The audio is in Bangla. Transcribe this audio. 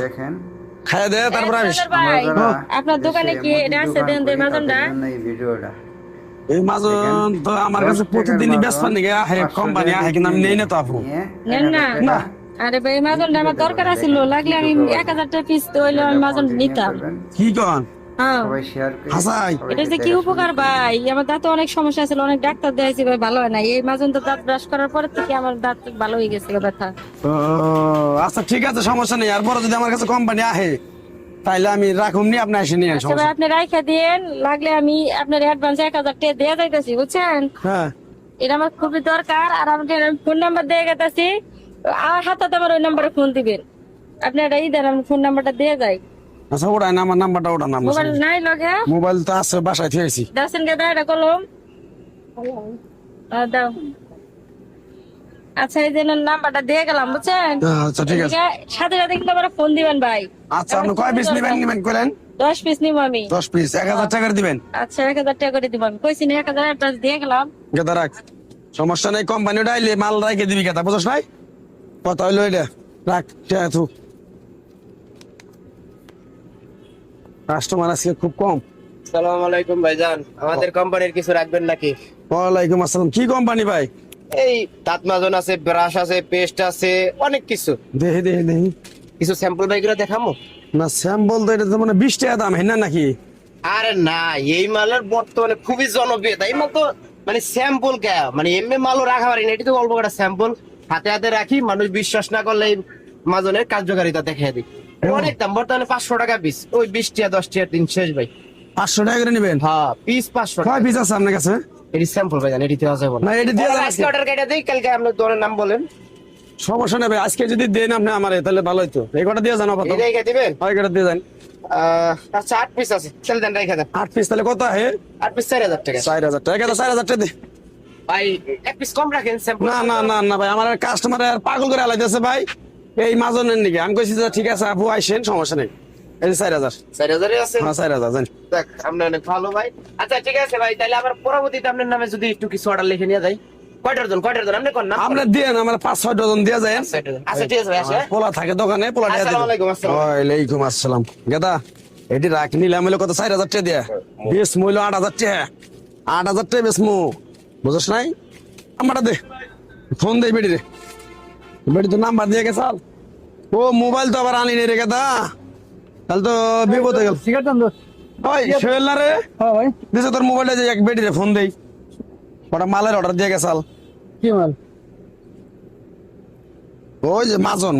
দেখেন খাইয়া দে তারপর আইস। ভাই যারা আপনার দোকানে কি দেশে এটা আছে মুদি দেন দোকান করি, মাজনটা তাদের জন্য এই ভিডিওটা। এই মাজন তো আমার কাছে 10 টাকার প্রতিদিনই মাজন, বেচপার নাকি আহে 500 কোম্পানি টাকা আহে, কিন্তু আমি নেই না তো আপু। নিয়ে নেন না 1000 টাকা আরে ভাই মাজনটা আমার দরকার ছিল, লাগলে আমি 1000 টাকা পিস হইলে আমি মাজন নিতাম। কি কন হ্যাঁ সবাই শেয়ার করে হাসাই এটা যে কি উপকার ভাই, আমার দাঁতে অনেক সমস্যা ছিল, অনেক ডাক্তার দেখাইছি ভাই ভালো হয় না। এই মাজন তো দাঁত ব্রাশ করার পর থেকে আমার দাঁত ভালো হয়ে গেছে ব্যথা। ও আচ্ছা ঠিক আছে, সমস্যা নেই। আর পরে যদি আমার কাছে কোম্পানি আহে তাইলে আমি রাখুম নি, আপনি এসে নিয়ে আচ্ছা সমস্যা ভাই আপনি রাইখা দিয়েন, লাগলে আমি আপনার অ্যাডভান্স 1000 টাকা দিয়ে যাইতেছি বুঝছেন। হ্যাঁ এটা আমার খুবই দরকার। আর আমাকে ফোন নাম্বার দিয়ে গেতেছি, আর হাতে আমার ওই নাম্বারে ফোন দিবেন। আপনি এটা দেন, আমি ফোন নাম্বারটা দিয়ে যাই। আচ্ছা ওটাই না, আমার নাম্বারটা ওটা নাম মোবাইল নাই লগে? মোবাইল তো আছে, বাসায় থুয়েছি। দাসেন কে দাও এটা কলম দাও। আচ্ছা এই যে নাম্বারটা দিয়ে গেলাম বুঝছেন। আচ্ছা ঠিক আছে। সাথে সাথে কিন্তু আমার ফোন দিবেন ভাই। আচ্ছা আপনি কয় পিস নিবেন করেন? 10 পিস নিবো আমি। 10 পিস 1000 টাকা দিবেন। আচ্ছা 1000 টাকা করে দিব আমি, কইছি না 1000 অ্যাডভান্স দিয়ে গেলাম। গেদা রাখ, সমস্যা নেই। কোম্পানি ডাইলে মাল রাখে দিবি গেদা, বুঝছ নাই? কথা হইলো এটা, রাখ থু। কাস্টমার আজকে খুব কম। সালাম আলাইকুম ভাইজান, আমাদের কোম্পানির কিছু রাখবেন নাকি? ওয়ালাইকুম আসসালাম। কি কোম্পানি ভাই? এই দাঁত মাজন আছে, ব্রাশ আছে, পেস্ট আছে, অনেক কিছু। দেখি কিছু স্যাম্পল বাইকগুলো দেখামো? না স্যাম্পল তো এটা তো মানে 20 টাকা দাম হেন নাকি? আরে না, এই মালের বর্তমানে খুবই জনপ্রিয়তা। এই মাল তো মানে স্যাম্পল কে, মানে এমনি মালও রাখা পারি না, এটি তো অল্প একটা স্যাম্পল হাতে হাতে রাখি, মানুষ বিশ্বাস না করলে এই মাজনের কার্যকারিতা দেখে দিই। অনেক দাম, বর্তমানে 500 টাকা পিস। ওই 20 টাকা 10 টাকা দিন শেষ ভাই। 500 টাকা করে নেবেন? হ্যাঁ পিস 500 কয় টাকা। পিস আছে আপনার কাছে? এটি স্যাম্পল ভাইজান, এটি দেওয়া যাবে না এটা দিয়ে দেন আজকে আজকে। অর্ডার কেটে দিই, কালকে আপনার দোকানের নাম বলেন। সমস্যা নেই ভাই, আজকে যদি দেন আপনি আমারে তাহলে ভালো হইতো। এই কটা দিয়ে জানো কত? এই রেখে দিবেন? ওই কটা দিয়ে যান। আচ্ছা 8 পিস আছে, চল দেন রেখে দেন। 8 পিস তাহলে কত হে? 8 পিস 4000 টাকা। 4000 টাকা। 4000 টাকা দে। ভাই এক পিস কম রাখেন স্যাম্পল। না ভাই, আমার কাস্টমার আর পাগল করে আলাইতেছে ভাই এই মাজনের নিকে। আমি কইছি যে ঠিক আছে আপু আইসেন, সমস্যা নেই। এই যে 4000। 4000 আছে। হ্যাঁ 4000 জান। দেখ আপনি অনেক ভালো ভাই। আচ্ছা ঠিক আছে ভাই, তাহলে আবার পরবর্তীতে আপনার নামে যদি একটু কিছু অর্ডার লিখে নিয়ে যাই। কয়টা ডজন আপনি কোন নাম? আপনি দেন, আমার 5-6 ডজন দিয়ে যায়। আচ্ছা ঠিক আছে ভাই, আসে। পোলা থাকে দোকানে, পোলা দিয়ে আসসালামু আলাইকুম, আসসালাম। ওয়ালাইকুম আসসালাম। গেদা এটি রাখ, নিলাম হইলো কত? 4000 টাকা দিয়া। বেশ মূল্য 8000 টাকা। 8000 টাকা বেশ মু, বুঝছ নাই? আমারটা দে, ফোন দে বেড়ি রে। বেড়ি তো নাম্বার দিয়ে গেছে। ও মোবাইল তো আবার আনি নি রে গেদা, তাহলে তো বিপদ হয়ে গেল। সিগারেট টান দোস। ওই সোহেল না রে, হ্যাঁ ভাই, দিছে তোর মোবাইলটা যে এক বেড়ি রে ফোন দেই। ওটা মালের অর্ডার দিয়ে গেছাল। কি মাল? ওই যে মাজন